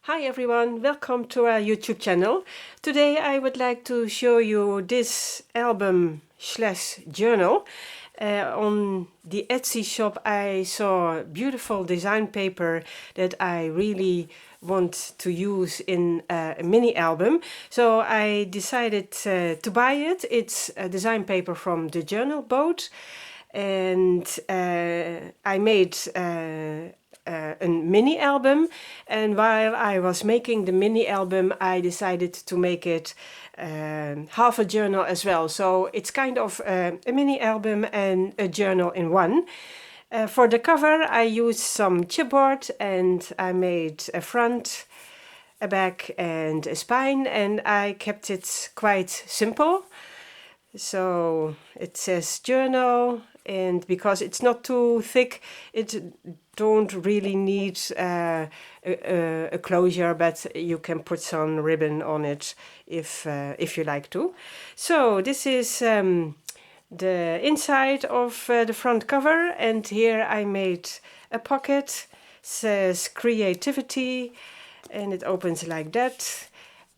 Hi everyone, welcome to our YouTube channel. Today I would like to show you this album slash journal. On the Etsy shop I saw beautiful design paper that I really want to use in a mini album. So I decided to buy it. It's a design paper from the journal boat. And I made a mini album, and while I was making the mini album I decided to make it half a journal as well, so it's kind of a mini album and a journal in one. For the cover I used some chipboard and I made a front, a back and a spine, and I kept it quite simple. So it says journal, and because it's not too thick, it don't really need a closure, but you can put some ribbon on it if you like to. So this is the inside of the front cover, and here I made a pocket. Says creativity, and it opens like that.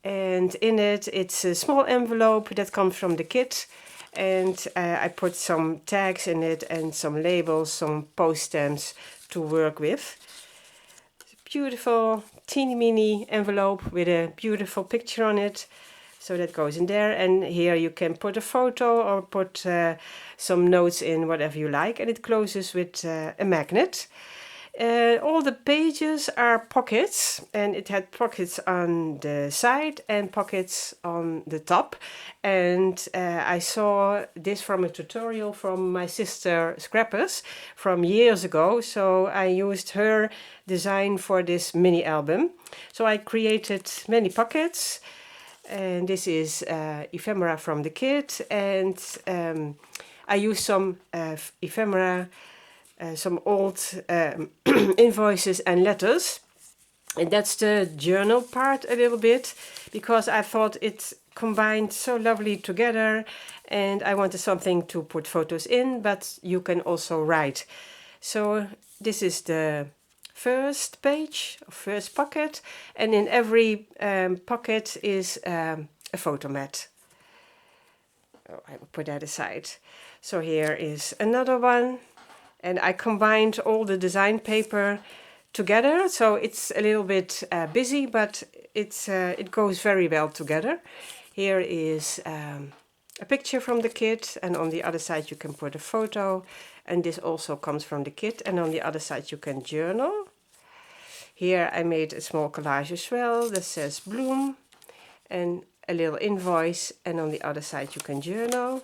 And in it, it's a small envelope that comes from the kit. And I put some tags in it and some labels, some post stamps to work with. Beautiful teeny mini envelope with a beautiful picture on it. So that goes in there, and here you can put a photo or put some notes in, whatever you like, and it closes with a magnet. All the pages are pockets, and it had pockets on the side and pockets on the top. And I saw this from a tutorial from my sister Scrappers from years ago, so I used her design for this mini album. So I created many pockets, and this is ephemera from the kit, and I used some ephemera, some old invoices and letters, and that's the journal part a little bit, because I thought it combined so lovely together, and I wanted something to put photos in, but you can also write. So this is the first page, first pocket, and in every pocket is a photo mat. Oh, I will put that aside. So here is another one. And I combined all the design paper together, so it's a little bit busy, but it goes very well together. Here is a picture from the kit, and on the other side you can put a photo, and this also comes from the kit, and on the other side you can journal. Here I made a small collage as well that says bloom, and a little invoice, and on the other side you can journal.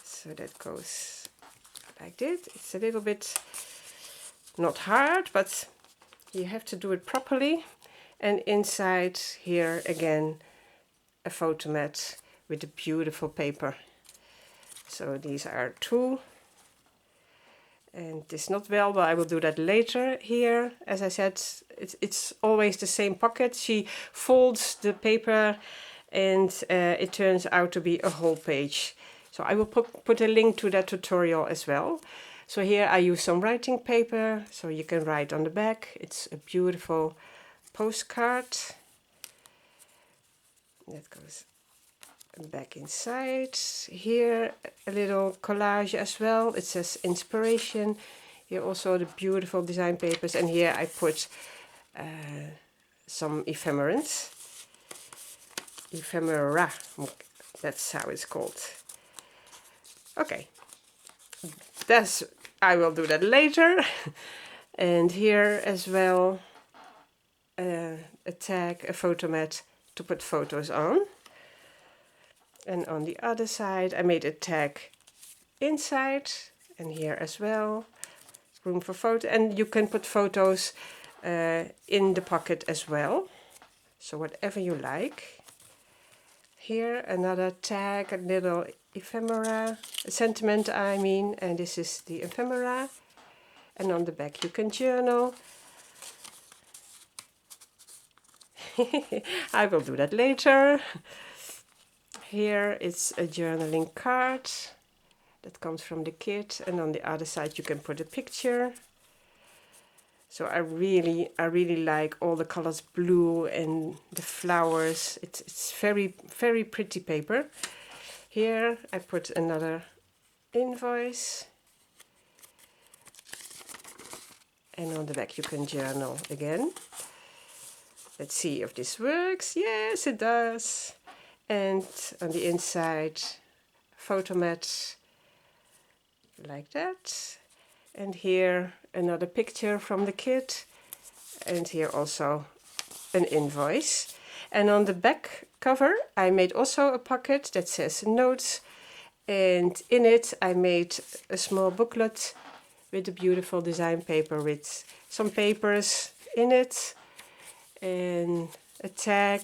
So that goes like this. It's a little bit not hard, but you have to do it properly. And inside here again a photo mat with a beautiful paper. So these are two, and it's not well, but I will do that later. Here, as I said, it's always the same pocket. She folds the paper and it turns out to be a whole page. So I will put a link to that tutorial as well. So here I use some writing paper, so you can write on the back. It's a beautiful postcard. That goes back inside. Here a little collage as well. It says inspiration. Here also the beautiful design papers, and here I put some ephemerans. Ephemera, that's how it's called. Okay, I will do that later. And here as well a tag, a photo mat to put photos on. And on the other side I made a tag inside, and here as well room for photo, and you can put photos in the pocket as well, so whatever you like. Here another tag, a little ephemera, a sentiment I mean, and this is the ephemera. And on the back you can journal. I will do that later. Here it's a journaling card that comes from the kit, and on the other side you can put a picture. So I really like all the colors, blue and the flowers. It's very, very pretty paper. Here I put another invoice. And on the back you can journal again. Let's see if this works. Yes, it does. And on the inside, photo mat, like that. And here another picture from the kit. And here also an invoice. And on the back cover I made also a pocket that says notes. And in it I made a small booklet with a beautiful design paper with some papers in it. And a tag,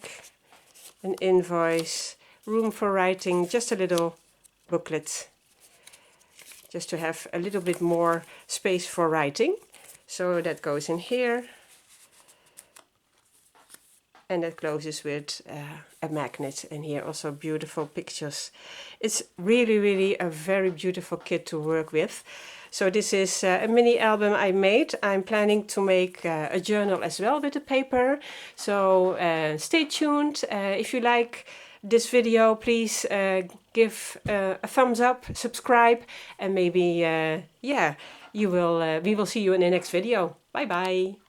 an invoice, room for writing, just a little booklet. Just to have a little bit more space for writing. So that goes in here. And that closes with a magnet, and here also beautiful pictures. It's really a very beautiful kit to work with. So this is a mini album I made. I'm planning to make a journal as well with the paper. So stay tuned. If you like this video, please give a thumbs up, subscribe, and maybe yeah, we will see you in the next video. Bye bye.